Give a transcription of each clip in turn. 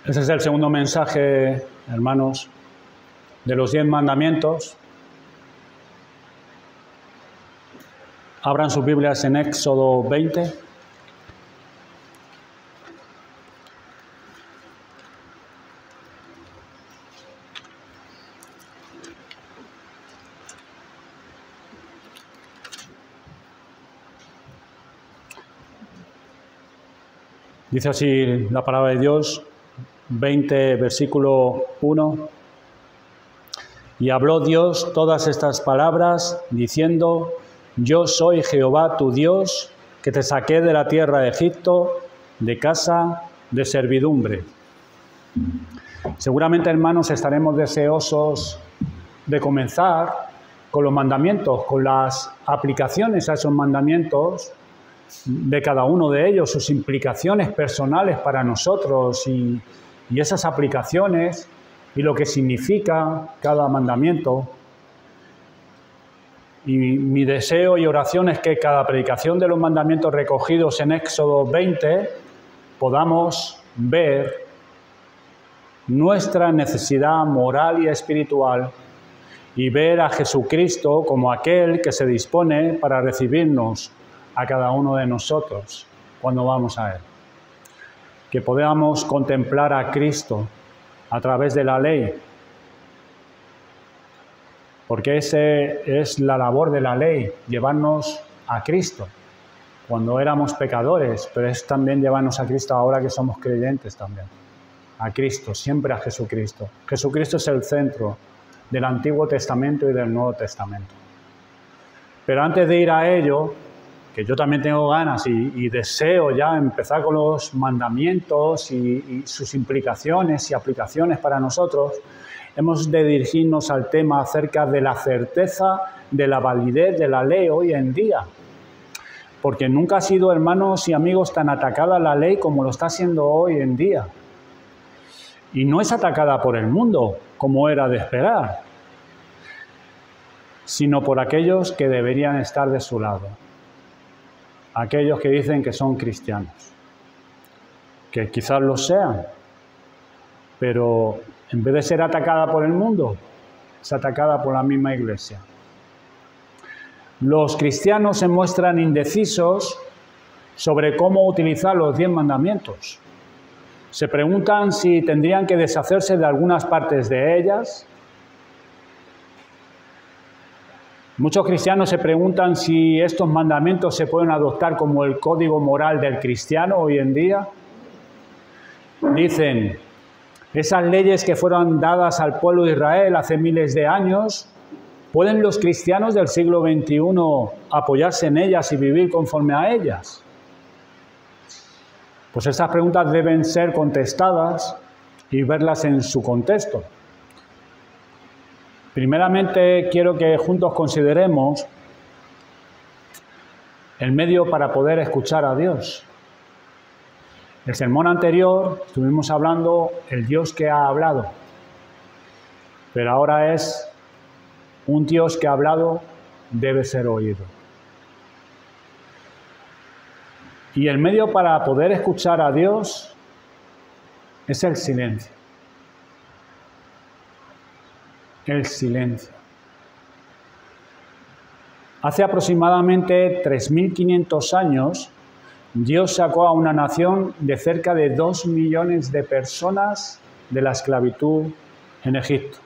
Ese es el segundo mensaje, hermanos, de los 10 mandamientos. Abran sus Biblias en Éxodo 20. Dice así la palabra de Dios, 20, versículo 1. Y habló Dios todas estas palabras, diciendo: Yo soy Jehová tu Dios, que te saqué de la tierra de Egipto, de casa de servidumbre. Seguramente, hermanos, estaremos deseosos de comenzar con los mandamientos, con las aplicaciones a esos mandamientos, de cada uno de ellos, sus implicaciones personales para nosotros y esas aplicaciones y lo que significa cada mandamiento. Y mi deseo y oración es que cada predicación de los mandamientos recogidos en Éxodo 20 podamos ver nuestra necesidad moral y espiritual y ver a Jesucristo como aquel que se dispone para recibirnos a cada uno de nosotros cuando vamos a Él. Que podamos contemplar a Cristo a través de la ley, porque esa es la labor de la ley, llevarnos a Cristo cuando éramos pecadores, pero es también llevarnos a Cristo ahora que somos creyentes también. A Cristo, siempre a Jesucristo. Jesucristo es el centro del Antiguo Testamento y del Nuevo Testamento. Pero antes de ir a ello, que yo también tengo ganas y deseo ya empezar con los mandamientos y sus implicaciones y aplicaciones para nosotros, hemos de dirigirnos al tema acerca de la certeza de la validez de la ley hoy en día. Porque nunca ha sido, hermanos y amigos, tan atacada la ley como lo está siendo hoy en día. Y no es atacada por el mundo, como era de esperar, sino por aquellos que deberían estar de su lado. Aquellos que dicen que son cristianos, que quizás lo sean, pero en vez de ser atacada por el mundo, es atacada por la misma Iglesia. Los cristianos se muestran indecisos sobre cómo utilizar los 10 mandamientos. Se preguntan si tendrían que deshacerse de algunas partes de ellas. Muchos cristianos se preguntan si estos mandamientos se pueden adoptar como el código moral del cristiano hoy en día. Dicen, esas leyes que fueron dadas al pueblo de Israel hace miles de años, ¿pueden los cristianos del siglo XXI apoyarse en ellas y vivir conforme a ellas? Pues estas preguntas deben ser contestadas y verlas en su contexto. Primeramente, quiero que juntos consideremos el medio para poder escuchar a Dios. El sermón anterior estuvimos hablando el Dios que ha hablado, pero ahora es un Dios que ha hablado debe ser oído. Y el medio para poder escuchar a Dios es el silencio. El silencio. Hace aproximadamente 3.500 años, Dios sacó a una nación de cerca de 2 millones de personas de la esclavitud en Egipto.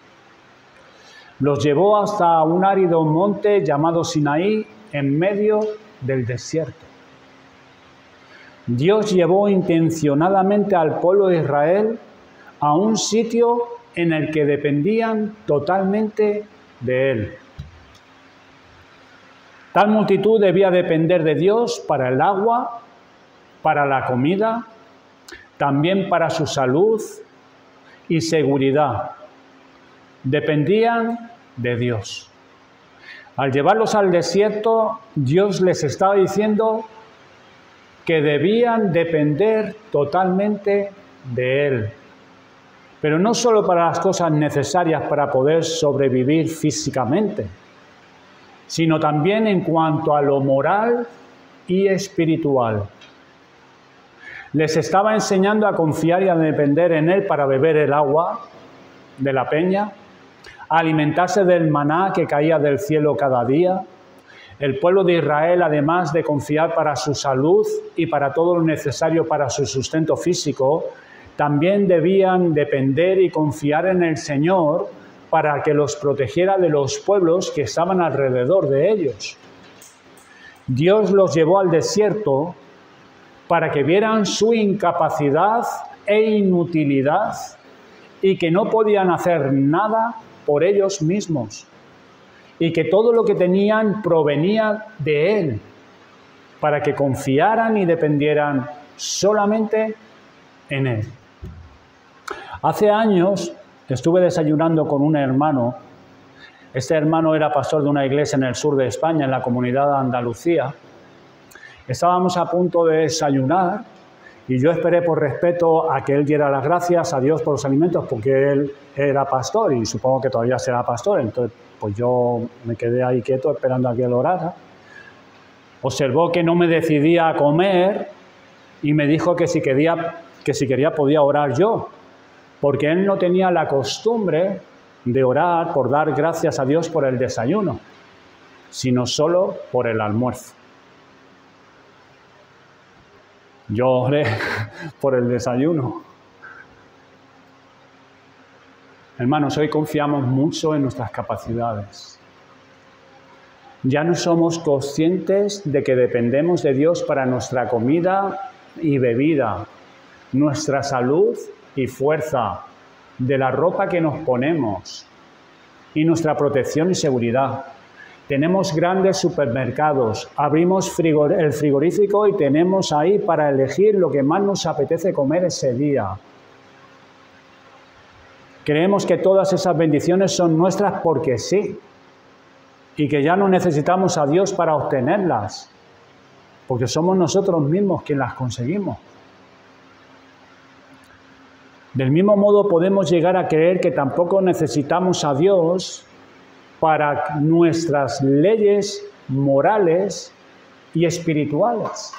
Los llevó hasta un árido monte llamado Sinaí, en medio del desierto. Dios llevó intencionadamente al pueblo de Israel a un sitio en el que dependían totalmente de Él. Tal multitud debía depender de Dios para el agua, para la comida, también para su salud y seguridad. Dependían de Dios. Al llevarlos al desierto, Dios les estaba diciendo que debían depender totalmente de Él. Pero no solo para las cosas necesarias para poder sobrevivir físicamente, sino también en cuanto a lo moral y espiritual. Les estaba enseñando a confiar y a depender en Él para beber el agua de la peña, a alimentarse del maná que caía del cielo cada día. El pueblo de Israel, además de confiar para su salud y para todo lo necesario para su sustento físico, también debían depender y confiar en el Señor para que los protegiera de los pueblos que estaban alrededor de ellos. Dios los llevó al desierto para que vieran su incapacidad e inutilidad y que no podían hacer nada por ellos mismos y que todo lo que tenían provenía de Él, para que confiaran y dependieran solamente en Él. Hace años estuve desayunando con un hermano. Este hermano era pastor de una iglesia en el sur de España, en la comunidad de Andalucía. Estábamos a punto de desayunar y yo esperé por respeto a que él diera las gracias a Dios por los alimentos, porque él era pastor y supongo que todavía será pastor. Entonces, pues yo me quedé ahí quieto esperando a que él orara. Observó que no me decidía a comer y me dijo que si quería podía orar yo, porque él no tenía la costumbre de orar por dar gracias a Dios por el desayuno, sino solo por el almuerzo. Yo oré por el desayuno. Hermanos, hoy confiamos mucho en nuestras capacidades. Ya no somos conscientes de que dependemos de Dios para nuestra comida y bebida, nuestra salud y fuerza, de la ropa que nos ponemos y nuestra protección y seguridad. Tenemos grandes supermercados, abrimos el frigorífico y tenemos ahí para elegir lo que más nos apetece comer ese día. Creemos que todas esas bendiciones son nuestras porque sí, y que ya no necesitamos a Dios para obtenerlas, porque somos nosotros mismos quienes las conseguimos. Del mismo modo podemos llegar a creer que tampoco necesitamos a Dios para nuestras leyes morales y espirituales.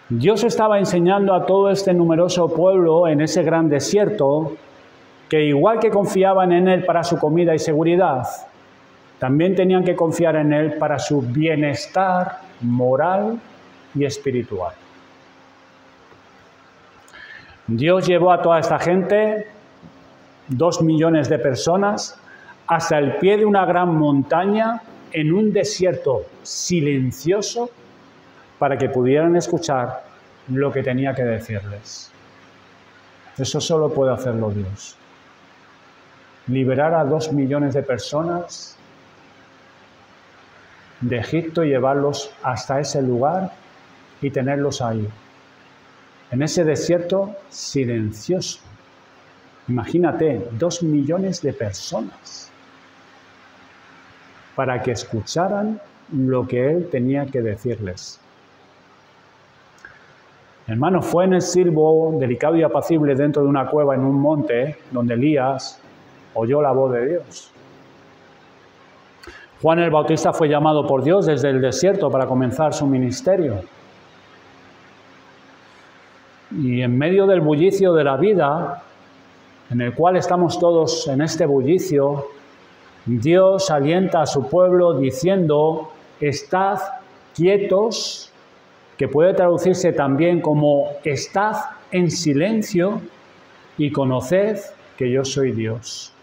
Dios estaba enseñando a todo este numeroso pueblo en ese gran desierto que igual que confiaban en Él para su comida y seguridad, también tenían que confiar en Él para su bienestar moral y espiritual. Dios llevó a toda esta gente, 2 millones de personas, hasta el pie de una gran montaña en un desierto silencioso para que pudieran escuchar lo que tenía que decirles. Eso solo puede hacerlo Dios. Liberar a 2 millones de personas de Egipto y llevarlos hasta ese lugar y tenerlos ahí, en ese desierto silencioso. Imagínate, 2 millones de personas para que escucharan lo que Él tenía que decirles. Hermano, fue en el silbo delicado y apacible dentro de una cueva en un monte donde Elías oyó la voz de Dios. Juan el Bautista fue llamado por Dios desde el desierto para comenzar su ministerio. Y en medio del bullicio de la vida, en el cual estamos todos en este bullicio, Dios alienta a su pueblo diciendo: estad quietos, que puede traducirse también como estad en silencio y conoced que yo soy Dios.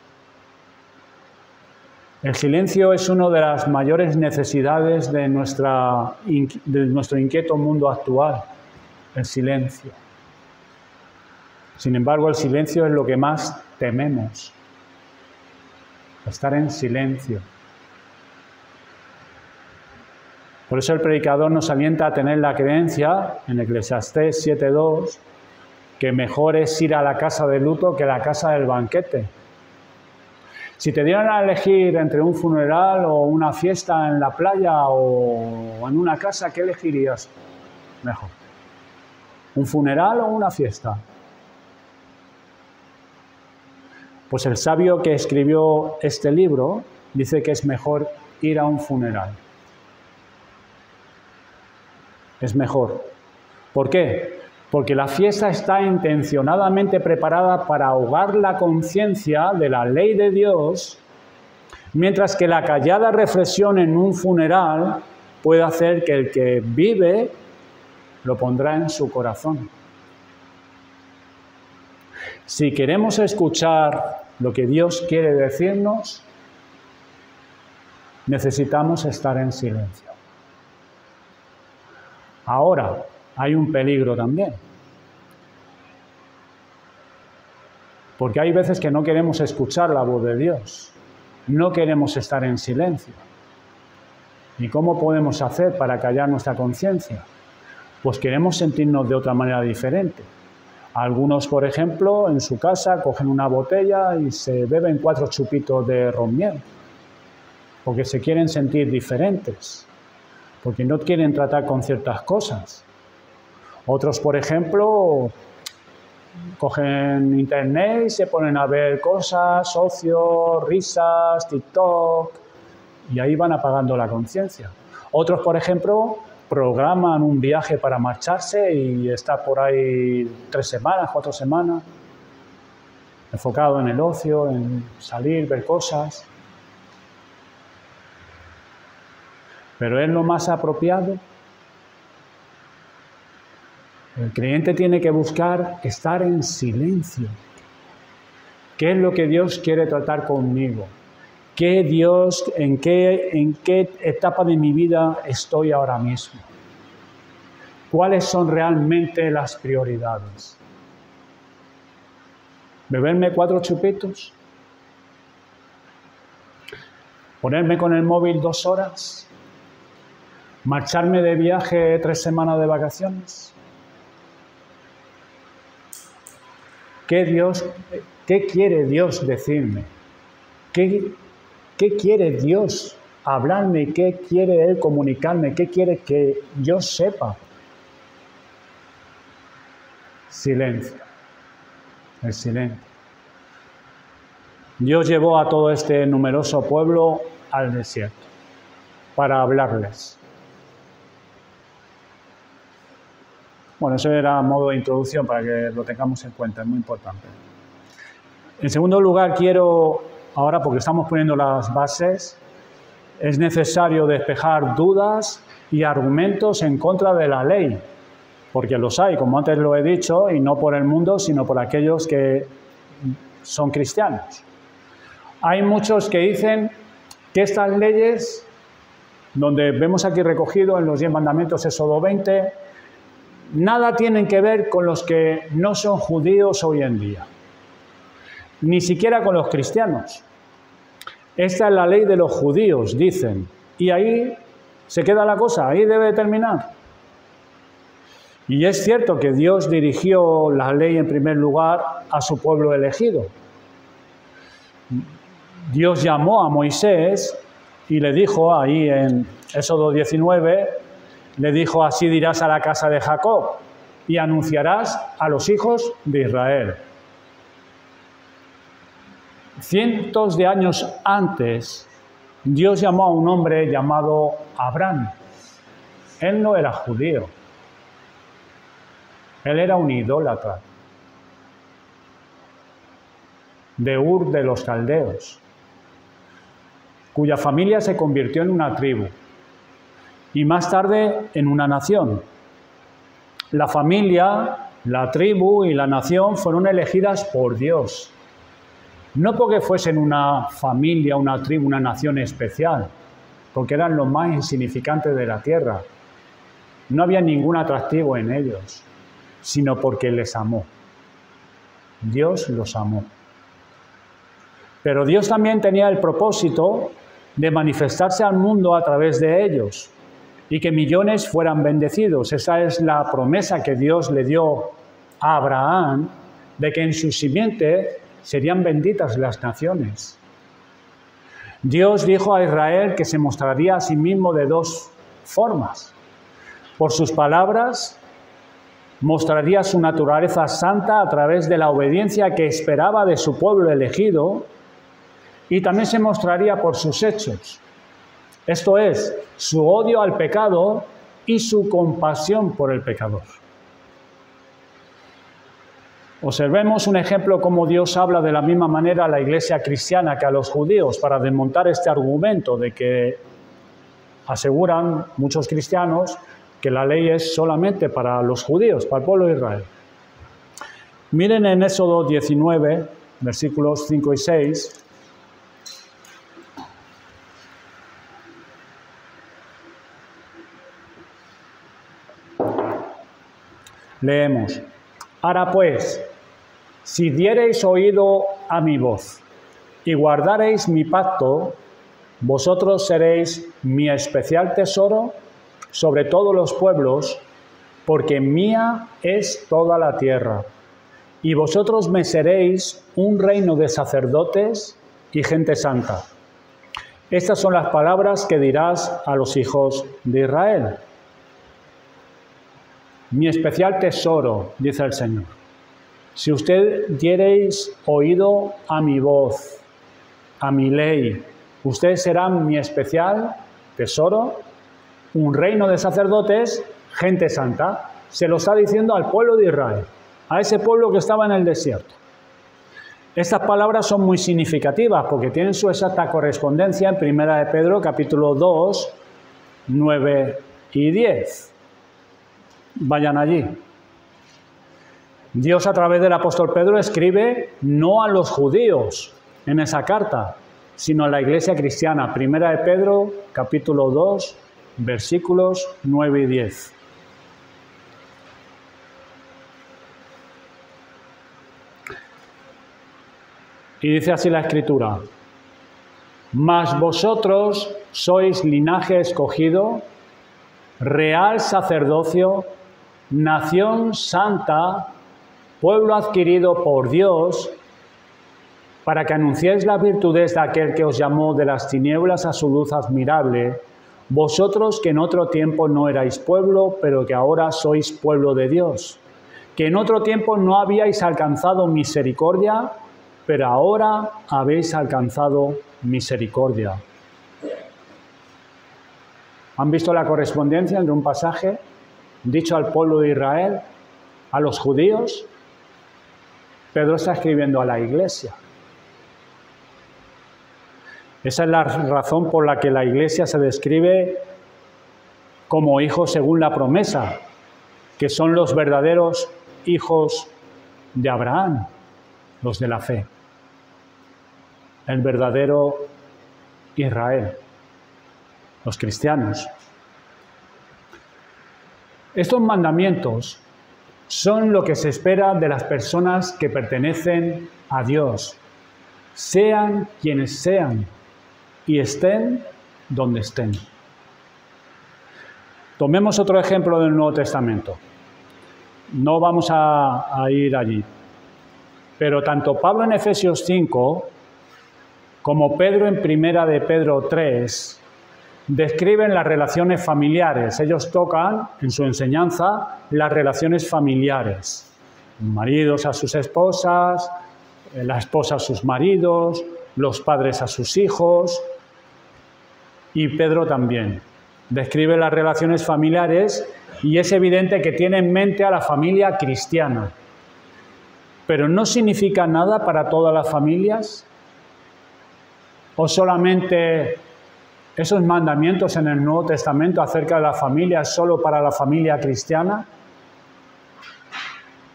El silencio es una de las mayores necesidades de nuestro inquieto mundo actual, el silencio. Sin embargo, el silencio es lo que más tememos, estar en silencio. Por eso el predicador nos alienta a tener la creencia, en Eclesiastés 7:2, que mejor es ir a la casa de luto que a la casa del banquete. Si te dieran a elegir entre un funeral o una fiesta en la playa o en una casa, ¿qué elegirías mejor? ¿Un funeral o una fiesta? Pues el sabio que escribió este libro dice que es mejor ir a un funeral. es mejor. ¿Por qué? Porque la fiesta está intencionadamente preparada para ahogar la conciencia de la ley de Dios, mientras que la callada reflexión en un funeral puede hacer que el que vive lo pondrá en su corazón. Si queremos escuchar lo que Dios quiere decirnos, necesitamos estar en silencio. Ahora, hay un peligro también. Porque hay veces que no queremos escuchar la voz de Dios. No queremos estar en silencio. ¿Y cómo podemos hacer para callar nuestra conciencia? Pues queremos sentirnos de otra manera diferente. Algunos, por ejemplo, en su casa cogen una botella y se beben 4 chupitos de ron miel, porque se quieren sentir diferentes, porque no quieren tratar con ciertas cosas. Otros, por ejemplo, cogen internet y se ponen a ver cosas, ocio, risas, TikTok, y ahí van apagando la conciencia. Otros, por ejemplo, programan un viaje para marcharse y estar por ahí 3 semanas, 4 semanas, enfocado en el ocio, en salir, ver cosas. Pero ¿es lo más apropiado? El creyente tiene que buscar estar en silencio. ¿Qué es lo que Dios quiere tratar conmigo? ¿En qué etapa de mi vida estoy ahora mismo? ¿Cuáles son realmente las prioridades? ¿Beberme 4 chupitos? ¿Ponerme con el móvil 2 horas? ¿Marcharme de viaje 3 semanas de vacaciones? ¿Qué quiere Dios decirme? ¿Qué quiere Dios hablarme? ¿Qué quiere Él comunicarme? ¿Qué quiere que yo sepa? Silencio. El silencio. Dios llevó a todo este numeroso pueblo al desierto para hablarles. Bueno, eso era a modo de introducción para que lo tengamos en cuenta, es muy importante. En segundo lugar, ahora porque estamos poniendo las bases, es necesario despejar dudas y argumentos en contra de la ley, porque los hay, como antes lo he dicho, y no por el mundo, sino por aquellos que son cristianos. Hay muchos que dicen que estas leyes, donde vemos aquí recogido en los 10 mandamientos, Éxodo 20, nada tienen que ver con los que no son judíos hoy en día, ni siquiera con los cristianos. Esta es la ley de los judíos, dicen, y ahí se queda la cosa, ahí debe terminar. Y es cierto que Dios dirigió la ley en primer lugar a su pueblo elegido. Dios llamó a Moisés y le dijo ahí en Éxodo 19, le dijo: así dirás a la casa de Jacob y anunciarás a los hijos de Israel. Cientos de años antes, Dios llamó a un hombre llamado Abraham. Él no era judío. Él era un idólatra de Ur de los Caldeos, cuya familia se convirtió en una tribu y más tarde en una nación. La familia, la tribu y la nación fueron elegidas por Dios. No porque fuesen una familia, una tribu, una nación especial, porque eran los más insignificantes de la tierra. No había ningún atractivo en ellos, sino porque les amó. Dios los amó. Pero Dios también tenía el propósito de manifestarse al mundo a través de ellos y que millones fueran bendecidos. Esa es la promesa que Dios le dio a Abraham, de que en su simiente serían benditas las naciones. Dios dijo a Israel que se mostraría a sí mismo de 2 formas. Por sus palabras, mostraría su naturaleza santa a través de la obediencia que esperaba de su pueblo elegido, y también se mostraría por sus hechos. Esto es, su odio al pecado y su compasión por el pecador. Observemos un ejemplo cómo Dios habla de la misma manera a la iglesia cristiana que a los judíos para desmontar este argumento de que aseguran muchos cristianos que la ley es solamente para los judíos, para el pueblo de Israel. Miren en Éxodo 19, versículos 5 y 6. Leemos: Ahora pues, si diereis oído a mi voz y guardareis mi pacto, vosotros seréis mi especial tesoro sobre todos los pueblos, porque mía es toda la tierra. Y vosotros me seréis un reino de sacerdotes y gente santa. Estas son las palabras que dirás a los hijos de Israel. Mi especial tesoro, dice el Señor. Si usted diereis oído a mi voz, a mi ley, ustedes serán mi especial tesoro, un reino de sacerdotes, gente santa. Se lo está diciendo al pueblo de Israel, a ese pueblo que estaba en el desierto. Estas palabras son muy significativas porque tienen su exacta correspondencia en 1 de Pedro, capítulo 2, 9 y 10. Vayan allí. Dios a través del apóstol Pedro escribe no a los judíos en esa carta, sino a la iglesia cristiana. 1 de Pedro, capítulo 2, versículos 9 y 10. Y dice así la Escritura: Mas vosotros sois linaje escogido, real sacerdocio, nación santa, pueblo adquirido por Dios, para que anunciéis las virtudes de aquel que os llamó de las tinieblas a su luz admirable, vosotros que en otro tiempo no erais pueblo, pero que ahora sois pueblo de Dios, que en otro tiempo no habíais alcanzado misericordia, pero ahora habéis alcanzado misericordia. ¿Han visto la correspondencia entre un pasaje dicho al pueblo de Israel, a los judíos? Pedro está escribiendo a la iglesia. Esa es la razón por la que la iglesia se describe como hijos según la promesa, que son los verdaderos hijos de Abraham, los de la fe, el verdadero Israel, los cristianos. Estos mandamientos son lo que se espera de las personas que pertenecen a Dios, sean quienes sean y estén donde estén. Tomemos otro ejemplo del Nuevo Testamento. No vamos a ir allí, pero tanto Pablo en Efesios 5 como Pedro en 1 de Pedro 3 describen las relaciones familiares. Ellos tocan en su enseñanza las relaciones familiares. Maridos a sus esposas, la esposa a sus maridos, los padres a sus hijos. Y Pedro también describe las relaciones familiares y es evidente que tiene en mente a la familia cristiana. Pero ¿no significa nada para todas las familias? ¿O solamente esos mandamientos en el Nuevo Testamento acerca de la familia es solo para la familia cristiana?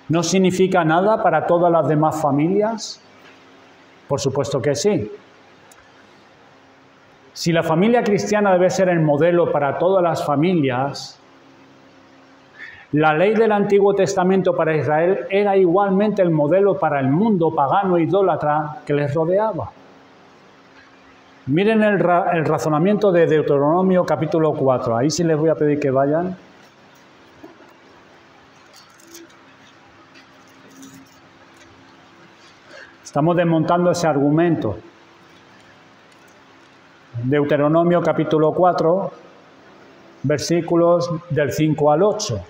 ¿No significa nada para todas las demás familias? Por supuesto que sí. Si la familia cristiana debe ser el modelo para todas las familias, la ley del Antiguo Testamento para Israel era igualmente el modelo para el mundo pagano e idólatra que les rodeaba. Miren el razonamiento de Deuteronomio capítulo 4. Ahí sí les voy a pedir que vayan. Estamos desmontando ese argumento. Deuteronomio capítulo 4, versículos del 5 al 8.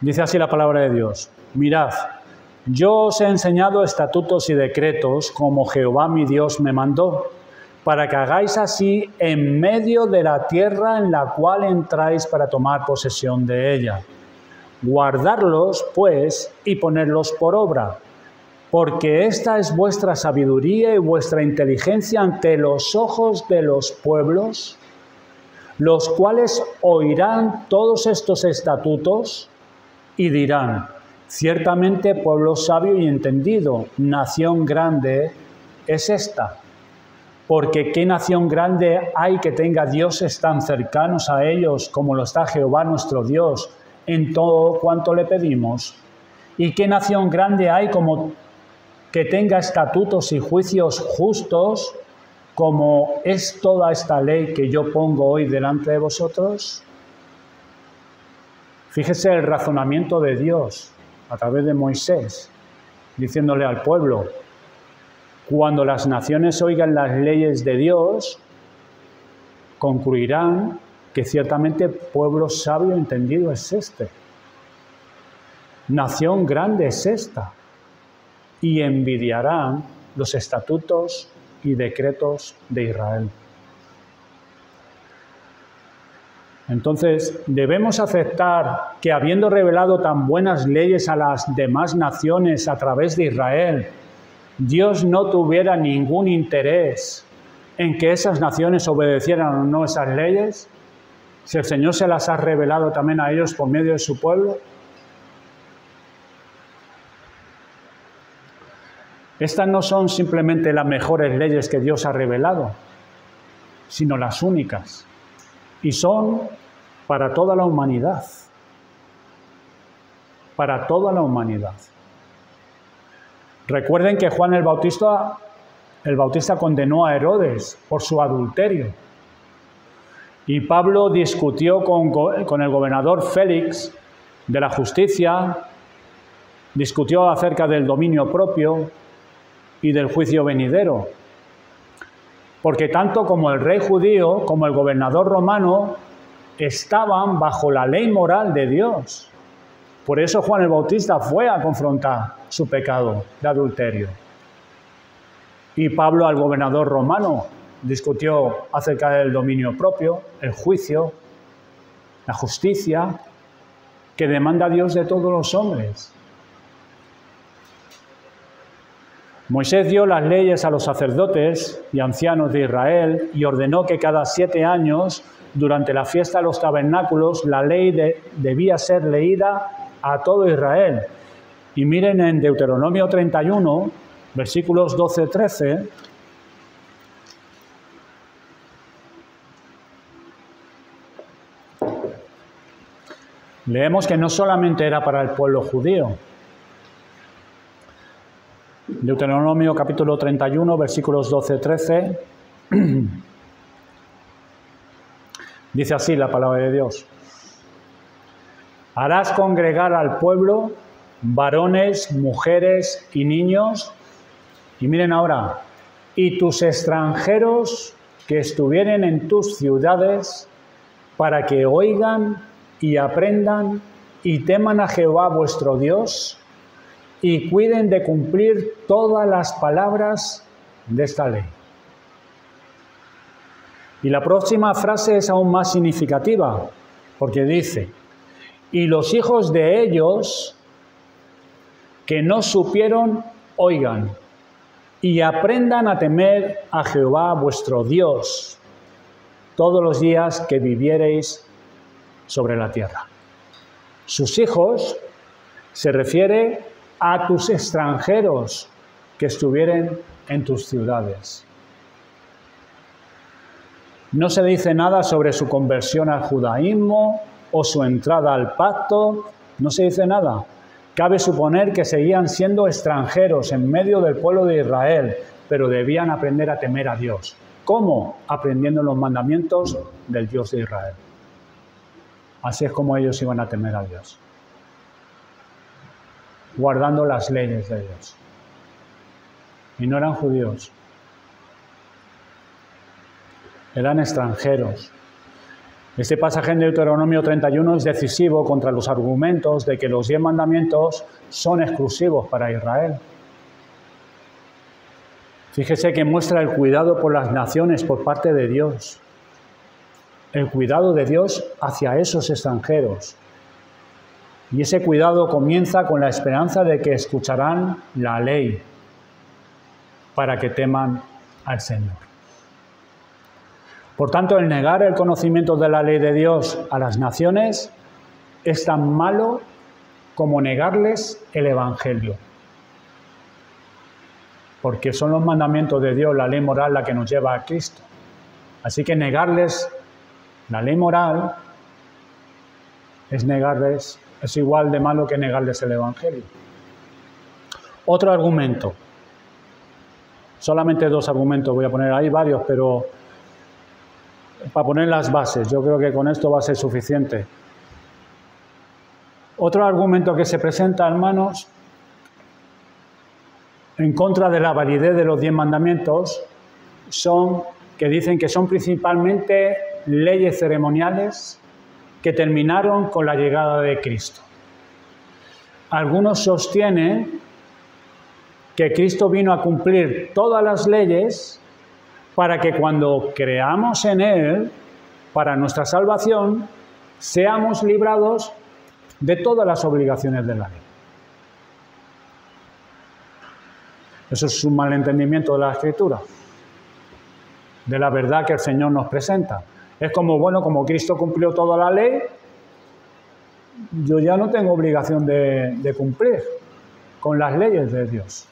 Dice así la palabra de Dios: Mirad, Yo os he enseñado estatutos y decretos como Jehová mi Dios me mandó, para que hagáis así en medio de la tierra en la cual entráis para tomar posesión de ella. Guardarlos, pues, y ponerlos por obra, porque esta es vuestra sabiduría y vuestra inteligencia ante los ojos de los pueblos, los cuales oirán todos estos estatutos y dirán: ciertamente pueblo sabio y entendido, nación grande es esta. Porque ¿qué nación grande hay que tenga dioses tan cercanos a ellos como lo está Jehová nuestro Dios en todo cuanto le pedimos? ¿Y qué nación grande hay como que tenga estatutos y juicios justos como es toda esta ley que yo pongo hoy delante de vosotros? Fíjese el razonamiento de Dios a través de Moisés, diciéndole al pueblo: cuando las naciones oigan las leyes de Dios, concluirán que ciertamente pueblo sabio y entendido es este. Nación grande es esta. Y envidiarán los estatutos y decretos de Israel. Entonces, debemos aceptar que habiendo revelado tan buenas leyes a las demás naciones a través de Israel, Dios no tuviera ningún interés en que esas naciones obedecieran o no esas leyes, si el Señor se las ha revelado también a ellos por medio de su pueblo. Estas no son simplemente las mejores leyes que Dios ha revelado, sino las únicas, y son para toda la humanidad, para toda la humanidad. Recuerden que Juan el Bautista condenó a Herodes por su adulterio. Y Pablo discutió con el gobernador Félix de la justicia, discutió acerca del dominio propio y del juicio venidero. Porque tanto como el rey judío como el gobernador romano estaban bajo la ley moral de Dios. Por eso Juan el Bautista fue a confrontar su pecado de adulterio. Y Pablo al gobernador romano discutió acerca del dominio propio, el juicio, la justicia que demanda Dios de todos los hombres. Moisés dio las leyes a los sacerdotes y ancianos de Israel y ordenó que cada 7 años, durante la fiesta de los tabernáculos, la ley debía ser leída a todo Israel. Y miren en Deuteronomio 31, versículos 12-13, leemos que no solamente era para el pueblo judío. Deuteronomio capítulo 31, versículos 12-13, dice así la palabra de Dios: harás congregar al pueblo, varones, mujeres y niños, y miren ahora, y tus extranjeros que estuvieren en tus ciudades, para que oigan y aprendan y teman a Jehová vuestro Dios, y cuiden de cumplir todas las palabras de esta ley. Y la próxima frase es aún más significativa, porque dice: y los hijos de ellos que no supieron, oigan, y aprendan a temer a Jehová vuestro Dios todos los días que viviereis sobre la tierra. Sus hijos se refiere a tus extranjeros que estuvieren en tus ciudades. No se dice nada sobre su conversión al judaísmo o su entrada al pacto, no se dice nada. Cabe suponer que seguían siendo extranjeros en medio del pueblo de Israel, pero debían aprender a temer a Dios. ¿Cómo? Aprendiendo los mandamientos del Dios de Israel. Así es como ellos iban a temer a Dios, guardando las leyes de Dios. Y no eran judíos, eran extranjeros. Este pasaje en Deuteronomio 31 es decisivo contra los argumentos de que los 10 mandamientos son exclusivos para Israel. Fíjese que muestra el cuidado por las naciones por parte de Dios. El cuidado de Dios hacia esos extranjeros. Y ese cuidado comienza con la esperanza de que escucharán la ley para que teman al Señor. Por tanto, el negar el conocimiento de la ley de Dios a las naciones es tan malo como negarles el Evangelio. Porque son los mandamientos de Dios, la ley moral, la que nos lleva a Cristo. Así que negarles la ley moral es igual de malo que negarles el Evangelio. Otro argumento. Solamente 2 argumentos voy a poner ahí, varios, pero para poner las bases, yo creo que con esto va a ser suficiente. Otro argumento que se presenta, hermanos, en contra de la validez de los 10 mandamientos, son que dicen que son principalmente leyes ceremoniales que terminaron con la llegada de Cristo. Algunos sostienen que Cristo vino a cumplir todas las leyes para que cuando creamos en Él, para nuestra salvación, seamos librados de todas las obligaciones de la ley. Eso es un malentendimiento de la Escritura, de la verdad que el Señor nos presenta. Es como, bueno, como Cristo cumplió toda la ley, yo ya no tengo obligación de cumplir con las leyes de Dios.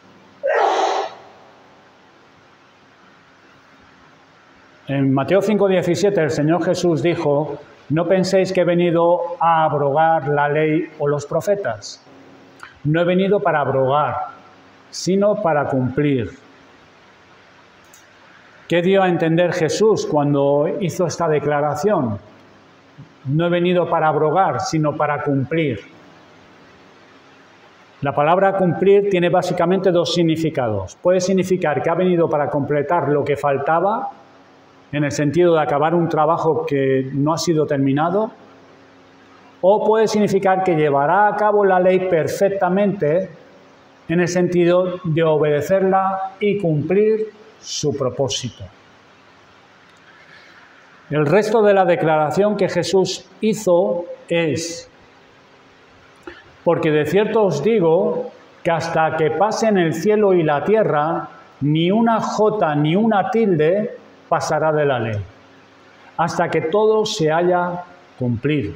En Mateo 5:17 el Señor Jesús dijo: no penséis que he venido a abrogar la ley o los profetas. No he venido para abrogar, sino para cumplir. ¿Qué dio a entender Jesús cuando hizo esta declaración? No he venido para abrogar, sino para cumplir. La palabra cumplir tiene básicamente 2 significados. Puede significar que ha venido para completar lo que faltaba, en el sentido de acabar un trabajo que no ha sido terminado, o puede significar que llevará a cabo la ley perfectamente, en el sentido de obedecerla y cumplir su propósito. El resto de la declaración que Jesús hizo es: porque de cierto os digo que hasta que pasen el cielo y la tierra, ni una jota ni una tilde pasará de la ley, hasta que todo se haya cumplido.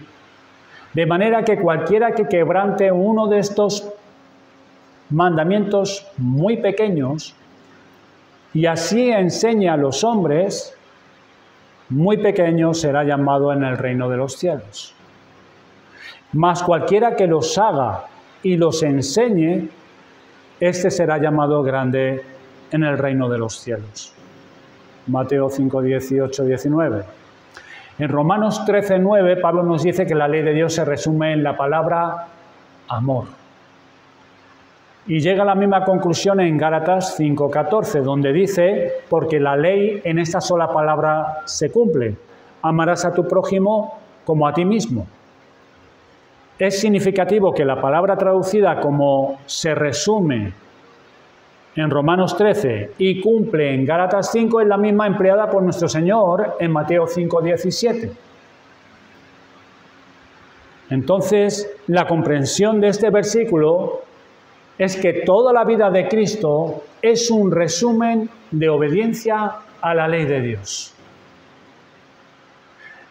De manera que cualquiera que quebrante uno de estos mandamientos muy pequeños y así enseñe a los hombres, muy pequeño será llamado en el reino de los cielos. Mas cualquiera que los haga y los enseñe, este será llamado grande en el reino de los cielos. Mateo 5, 18, 19. En Romanos 13, 9, Pablo nos dice que la ley de Dios se resume en la palabra amor. Y llega a la misma conclusión en Gálatas 5, 14, donde dice: porque la ley en esta sola palabra se cumple: amarás a tu prójimo como a ti mismo. Es significativo que la palabra traducida como se resume en Romanos 13 y cumple en Gálatas 5 es la misma empleada por nuestro Señor en Mateo 5, 17. Entonces, la comprensión de este versículo es que toda la vida de Cristo es un resumen de obediencia a la ley de Dios.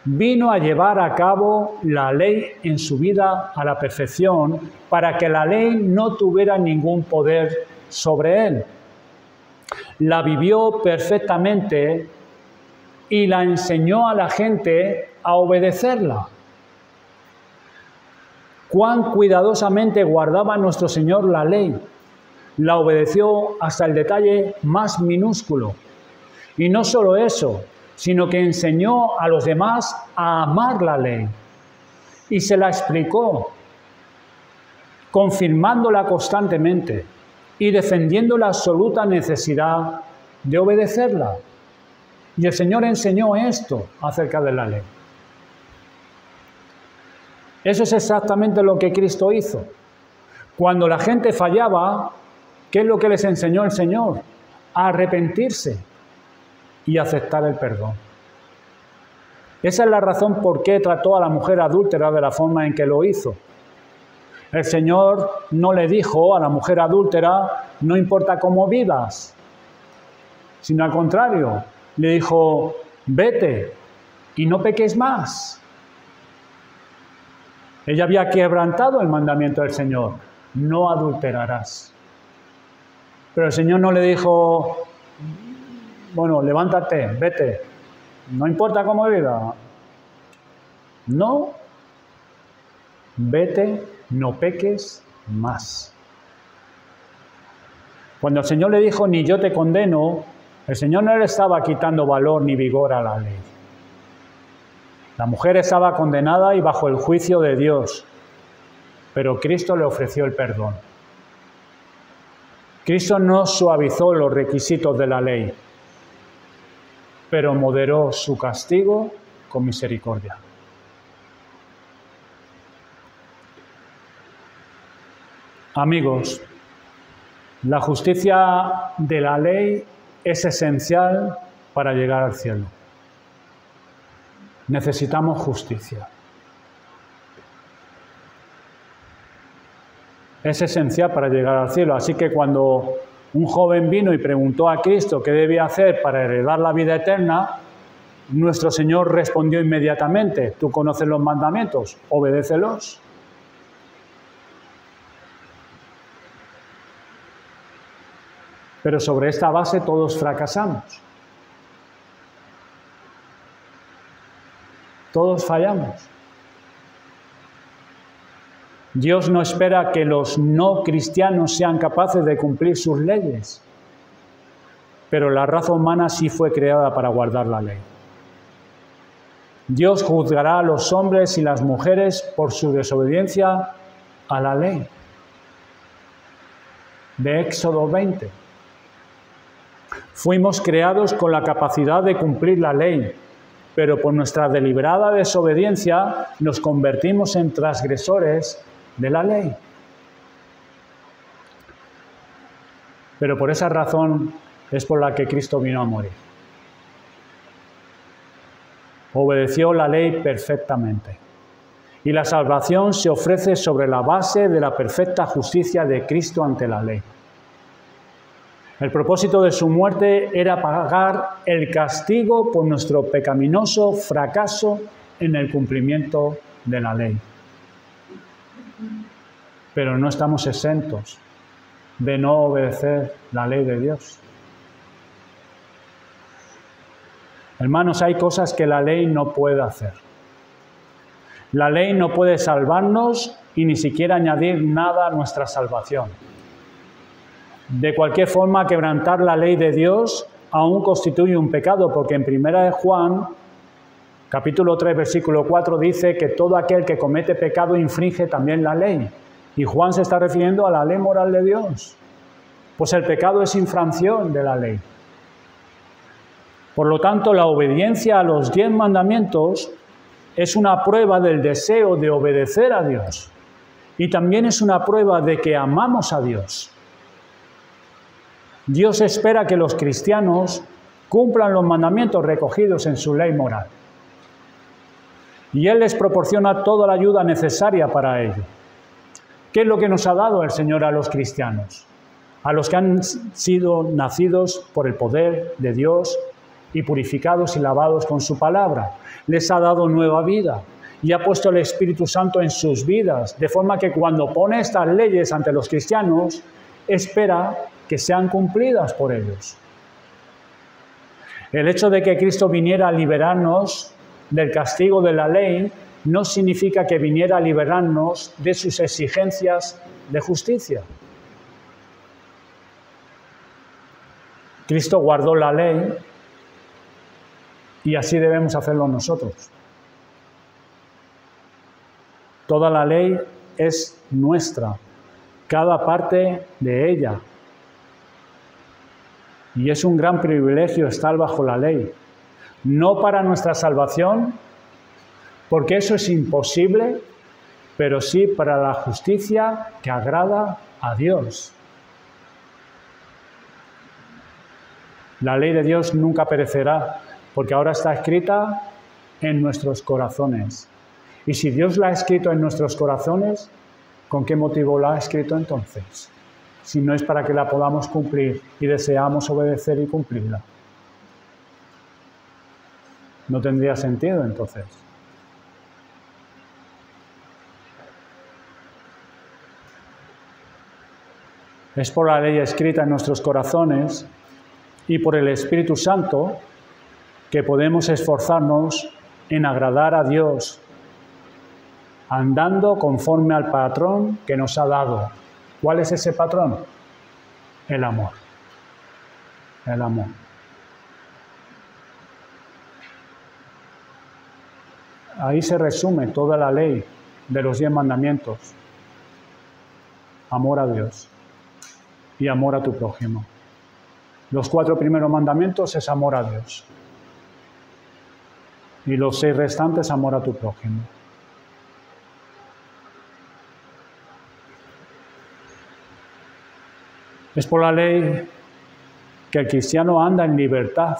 Vino a llevar a cabo la ley en su vida a la perfección para que la ley no tuviera ningún poder sobre él. La vivió perfectamente y la enseñó a la gente a obedecerla. Cuán cuidadosamente guardaba nuestro Señor la ley. La obedeció hasta el detalle más minúsculo. Y no solo eso, sino que enseñó a los demás a amar la ley. Y se la explicó, confirmándola constantemente y defendiendo la absoluta necesidad de obedecerla. Y el Señor enseñó esto acerca de la ley. Eso es exactamente lo que Cristo hizo. Cuando la gente fallaba, ¿qué es lo que les enseñó el Señor? A arrepentirse y aceptar el perdón. Esa es la razón por qué trató a la mujer adúltera de la forma en que lo hizo. El Señor no le dijo a la mujer adúltera, no importa cómo vivas, sino al contrario, le dijo, vete y no peques más. Ella había quebrantado el mandamiento del Señor, no adulterarás. Pero el Señor no le dijo, bueno, levántate, vete, no importa cómo vivas. No, vete, no peques más. Cuando el Señor le dijo, ni yo te condeno, el Señor no le estaba quitando valor ni vigor a la ley. La mujer estaba condenada y bajo el juicio de Dios, pero Cristo le ofreció el perdón. Cristo no suavizó los requisitos de la ley, pero moderó su castigo con misericordia. Amigos, la justicia de la ley es esencial para llegar al cielo. Necesitamos justicia. Es esencial para llegar al cielo. Así que cuando un joven vino y preguntó a Cristo qué debía hacer para heredar la vida eterna, nuestro Señor respondió inmediatamente, tú conoces los mandamientos, obedécelos. Pero sobre esta base todos fracasamos. Todos fallamos. Dios no espera que los no cristianos sean capaces de cumplir sus leyes, pero la raza humana sí fue creada para guardar la ley. Dios juzgará a los hombres y las mujeres por su desobediencia a la ley. De Éxodo 20. Fuimos creados con la capacidad de cumplir la ley, pero por nuestra deliberada desobediencia nos convertimos en transgresores de la ley. Pero por esa razón es por la que Cristo vino a morir. Obedeció la ley perfectamente. Y la salvación se ofrece sobre la base de la perfecta justicia de Cristo ante la ley. El propósito de su muerte era pagar el castigo por nuestro pecaminoso fracaso en el cumplimiento de la ley. Pero no estamos exentos de no obedecer la ley de Dios. Hermanos, hay cosas que la ley no puede hacer. La ley no puede salvarnos y ni siquiera añadir nada a nuestra salvación. De cualquier forma, quebrantar la ley de Dios aún constituye un pecado, porque en 1 Juan, capítulo 3, versículo 4, dice que todo aquel que comete pecado infringe también la ley. Y Juan se está refiriendo a la ley moral de Dios. Pues el pecado es infracción de la ley. Por lo tanto, la obediencia a los 10 mandamientos es una prueba del deseo de obedecer a Dios. Y también es una prueba de que amamos a Dios. Dios espera que los cristianos cumplan los mandamientos recogidos en su ley moral. Y Él les proporciona toda la ayuda necesaria para ello. ¿Qué es lo que nos ha dado el Señor a los cristianos? A los que han sido nacidos por el poder de Dios y purificados y lavados con su palabra. Les ha dado nueva vida y ha puesto el Espíritu Santo en sus vidas, de forma que cuando pone estas leyes ante los cristianos, espera que sean cumplidas por ellos. El hecho de que Cristo viniera a liberarnos del castigo de la ley no significa que viniera a liberarnos de sus exigencias de justicia. Cristo guardó la ley y así debemos hacerlo nosotros. Toda la ley es nuestra, cada parte de ella. Y es un gran privilegio estar bajo la ley. No para nuestra salvación, porque eso es imposible, pero sí para la justicia que agrada a Dios. La ley de Dios nunca perecerá, porque ahora está escrita en nuestros corazones. Y si Dios la ha escrito en nuestros corazones, ¿con qué motivo la ha escrito entonces? Si no es para que la podamos cumplir y deseamos obedecer y cumplirla. No tendría sentido entonces. Es por la ley escrita en nuestros corazones y por el Espíritu Santo que podemos esforzarnos en agradar a Dios, andando conforme al patrón que nos ha dado. ¿Cuál es ese patrón? El amor. El amor. Ahí se resume toda la ley de los 10 mandamientos. Amor a Dios y amor a tu prójimo. Los 4 primeros mandamientos es amor a Dios. Y los 6 restantes, amor a tu prójimo. Es por la ley que el cristiano anda en libertad.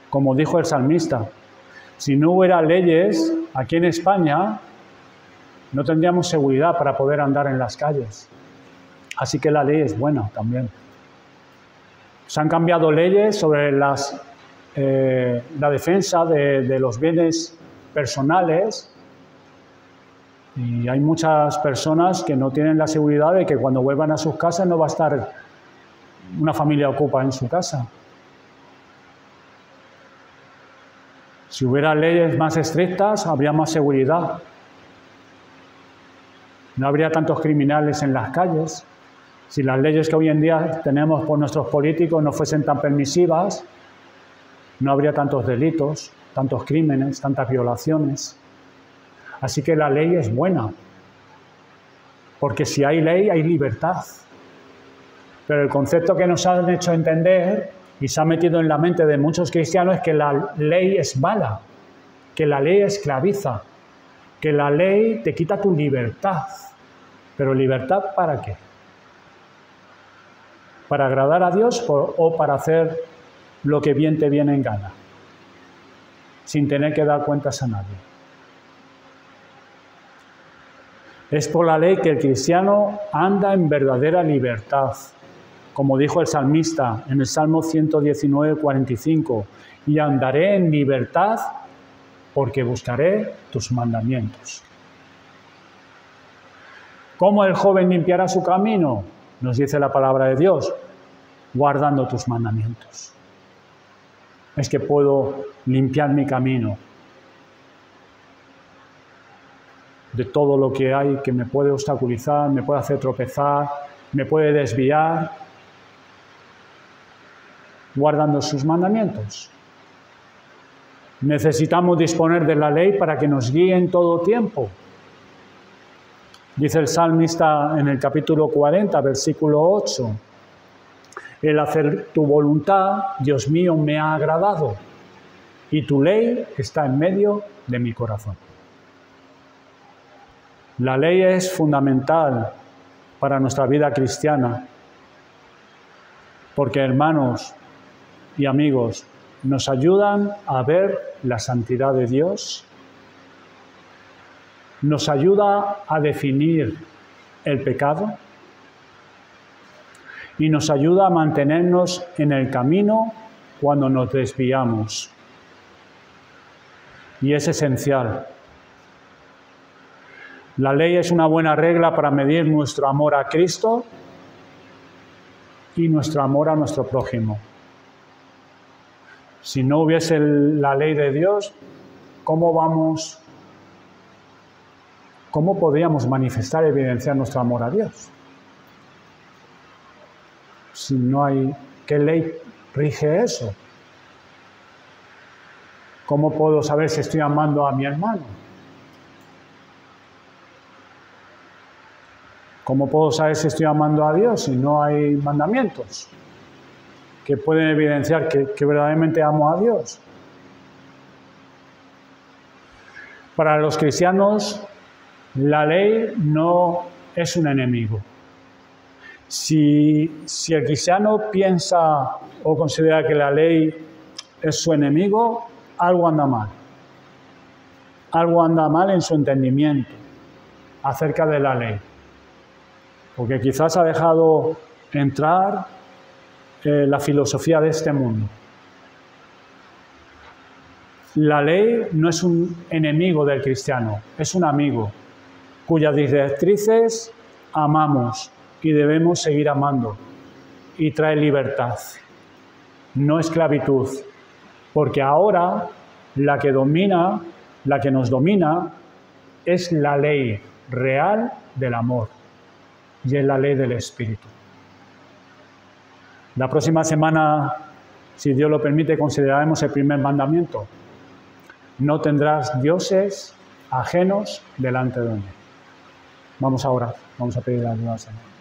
Como dijo el salmista, si no hubiera leyes aquí en España, no tendríamos seguridad para poder andar en las calles. Así que la ley es buena también. Se han cambiado leyes sobre la defensa de los bienes personales y hay muchas personas que no tienen la seguridad de que cuando vuelvan a sus casas no va a estar una familia ocupada en su casa. Si hubiera leyes más estrictas, habría más seguridad. No habría tantos criminales en las calles. Si las leyes que hoy en día tenemos por nuestros políticos no fuesen tan permisivas, no habría tantos delitos, tantos crímenes, tantas violaciones. Así que la ley es buena, porque si hay ley, hay libertad. Pero el concepto que nos han hecho entender y se ha metido en la mente de muchos cristianos es que la ley es mala, que la ley esclaviza, que la ley te quita tu libertad. ¿Pero libertad para qué? ¿Para agradar a Dios o para hacer lo que bien te viene en gana? Sin tener que dar cuentas a nadie. Es por la ley que el cristiano anda en verdadera libertad. Como dijo el salmista en el Salmo 119, 45, y andaré en libertad porque buscaré tus mandamientos. ¿Cómo el joven limpiará su camino? Nos dice la palabra de Dios, guardando tus mandamientos. Es que puedo limpiar mi camino de todo lo que hay que me puede obstaculizar, me puede hacer tropezar, me puede desviar, guardando sus mandamientos. Necesitamos disponer de la ley para que nos guíe en todo tiempo. Dice el salmista en el capítulo 40, versículo 8, el hacer tu voluntad, Dios mío, me ha agradado, y tu ley está en medio de mi corazón. La ley es fundamental para nuestra vida cristiana, porque hermanos y amigos, nos ayudan a ver la santidad de Dios, nos ayuda a definir el pecado y nos ayuda a mantenernos en el camino cuando nos desviamos. Y es esencial. La ley es una buena regla para medir nuestro amor a Cristo y nuestro amor a nuestro prójimo. Si no hubiese la ley de Dios, ¿cómo podríamos manifestar y evidenciar nuestro amor a Dios? Si no hay, ¿qué ley rige eso? ¿Cómo puedo saber si estoy amando a mi hermano? ¿Cómo puedo saber si estoy amando a Dios si no hay mandamientos que pueden evidenciar que verdaderamente amo a Dios? Para los cristianos, La ley no es un enemigo. Si el cristiano piensa o considera que la ley es su enemigo, algo anda mal. Algo anda mal en su entendimiento acerca de la ley. Porque quizás ha dejado entrar la filosofía de este mundo. La ley no es un enemigo del cristiano, es un amigo, cuyas directrices amamos y debemos seguir amando, y trae libertad, no esclavitud, porque ahora la que nos domina, es la ley real del amor, y es la ley del Espíritu. La próxima semana, si Dios lo permite, consideraremos el primer mandamiento. No tendrás dioses ajenos delante de mí. Vamos a orar, vamos a pedir ayuda al Señor.